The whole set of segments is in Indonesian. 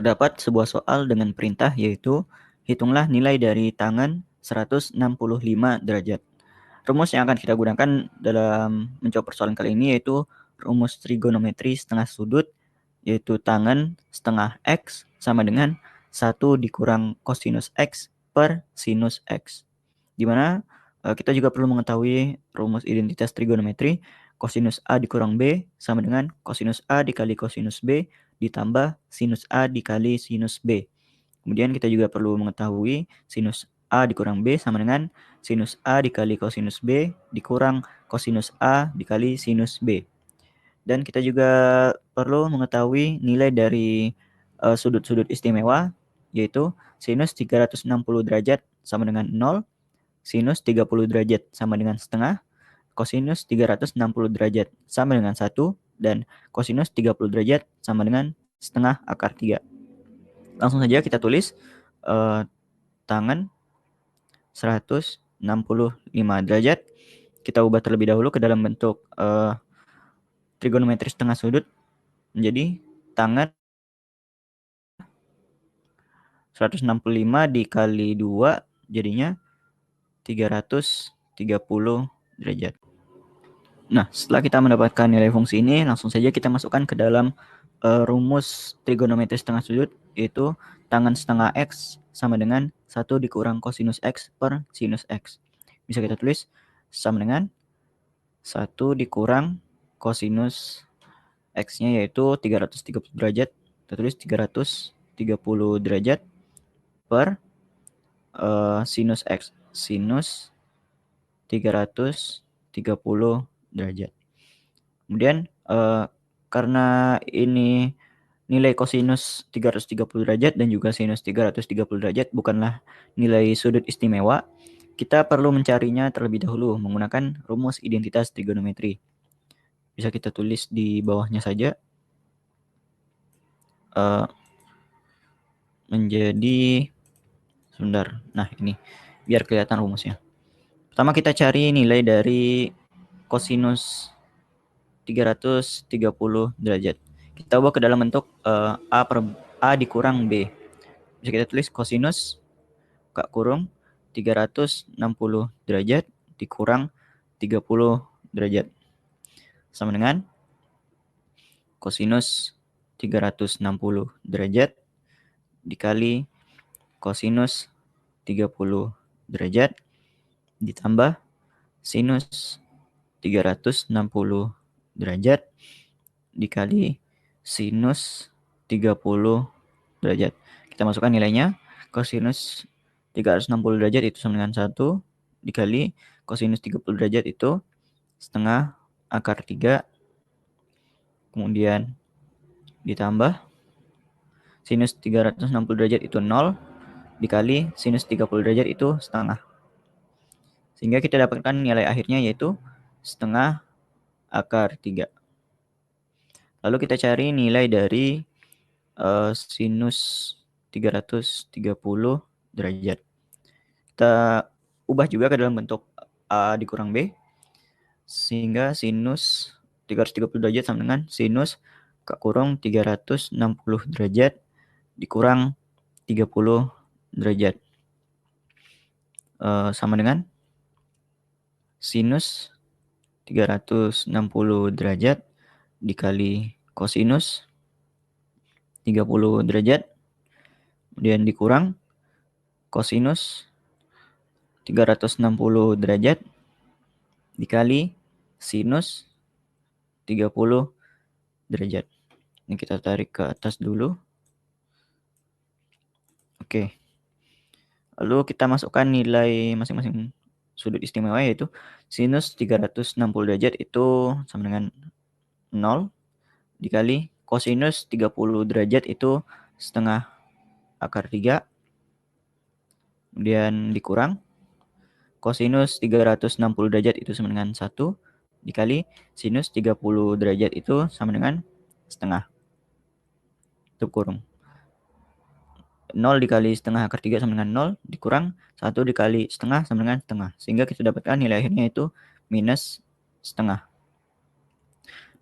Terdapat sebuah soal dengan perintah yaitu hitunglah nilai dari tangan 165 derajat. Rumus yang akan kita gunakan dalam menjawab persoalan kali ini yaitu rumus trigonometri setengah sudut, yaitu tangan setengah X sama dengan 1 dikurang kosinus X per sinus X. Di mana kita juga perlu mengetahui rumus identitas trigonometri, kosinus A dikurang B sama dengan kosinus A dikali kosinus B ditambah sinus A dikali sinus B. Kemudian kita juga perlu mengetahui sinus A dikurang B sama dengan sinus A dikali kosinus B dikurang kosinus A dikali sinus B. Dan kita juga perlu mengetahui nilai dari sudut-sudut istimewa, yaitu sinus 360 derajat sama dengan 0, sinus 30 derajat sama dengan setengah, kosinus 360 derajat sama dengan 1, dan kosinus 30 derajat sama dengan setengah akar 3. Langsung saja kita tulis tangan 165 derajat. Kita ubah terlebih dahulu ke dalam bentuk trigonometri setengah sudut menjadi tangan 165 dikali 2 jadinya 330 derajat. Nah, setelah kita mendapatkan nilai fungsi ini, langsung saja kita masukkan ke dalam rumus trigonometri setengah sudut, yaitu tangan setengah X sama dengan 1 dikurang kosinus X per sinus X. Bisa kita tulis sama dengan 1 dikurang kosinus X-nya yaitu 330 derajat. Kita tulis 330 derajat per sinus X. Sinus 330 derajat. Kemudian karena ini nilai kosinus 330 derajat dan juga sinus 330 derajat bukanlah nilai sudut istimewa, kita perlu mencarinya terlebih dahulu menggunakan rumus identitas trigonometri. Bisa kita tulis di bawahnya saja. Menjadi sebentar. Nah, ini biar kelihatan rumusnya. Pertama kita cari nilai dari kosinus 330 derajat. Kita ubah ke dalam bentuk A dikurang B. Bisa kita tulis kosinus kurung 360 derajat dikurang 30 derajat. Sama dengan kosinus 360 derajat dikali kosinus 30 derajat ditambah sinus 360 derajat dikali sinus 30 derajat. Kita masukkan nilainya. Kosinus 360 derajat itu sama dengan 1 dikali kosinus 30 derajat itu setengah akar 3. Kemudian ditambah sinus 360 derajat itu 0 dikali sinus 30 derajat itu setengah. Sehingga kita dapatkan nilai akhirnya yaitu setengah akar 3. Lalu kita cari nilai dari sinus 330 derajat. Kita ubah juga ke dalam bentuk A dikurang B. Sehingga sinus 330 derajat sama dengan sinus kurung 360 derajat dikurang 30 derajat. Sama dengan sinus 360 derajat dikali kosinus 30 derajat kemudian dikurang kosinus 360 derajat dikali sinus 30 derajat. Ini kita tarik ke atas dulu. Oke. Lalu kita masukkan nilai masing-masing sudut istimewa yaitu sinus 360 derajat itu sama dengan 0 dikali kosinus 30 derajat itu setengah akar 3. Kemudian dikurang kosinus 360 derajat itu sama dengan 1 dikali sinus 30 derajat itu sama dengan setengah. Tutup kurung. 0 dikali setengah akar 3 sama dengan 0 dikurang 1 dikali setengah sama dengan setengah. Sehingga kita dapatkan nilai akhirnya itu minus setengah.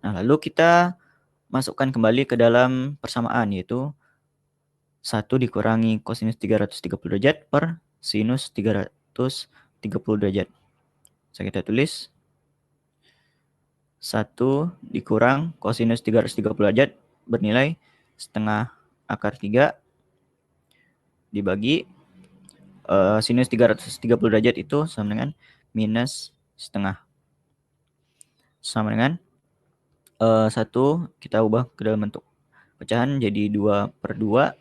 Nah, lalu kita masukkan kembali ke dalam persamaan yaitu 1 dikurangi kosinus 330 derajat per sinus 330 derajat. Bisa kita tulis 1 dikurang kosinus 330 derajat bernilai setengah akar 3 dibagi sinus 330 derajat itu sama dengan minus setengah. Sama dengan 1 kita ubah ke dalam bentuk pecahan jadi 2/2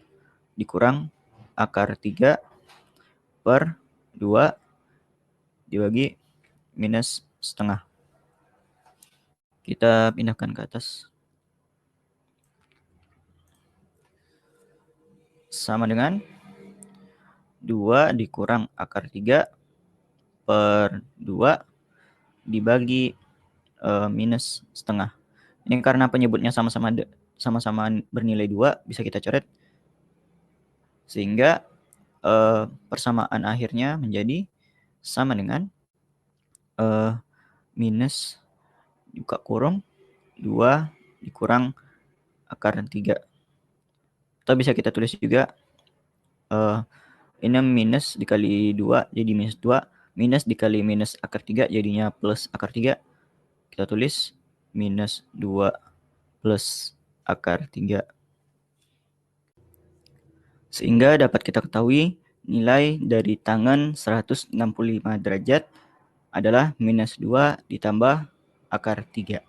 dikurang akar 3 per 2 dibagi minus setengah. Kita pindahkan ke atas. Sama dengan 2 dikurang akar 3 per 2 dibagi minus setengah. Ini karena penyebutnya sama-sama bernilai 2, bisa kita coret. Sehingga persamaan akhirnya menjadi sama dengan minus buka kurung 2 dikurang akar 3. Atau bisa kita tulis juga ini minus dikali 2 jadi minus 2, minus dikali minus akar 3 jadinya plus akar 3. Kita tulis minus 2 plus akar 3. Sehingga dapat kita ketahui nilai dari tangen 165 derajat adalah minus 2 ditambah akar 3.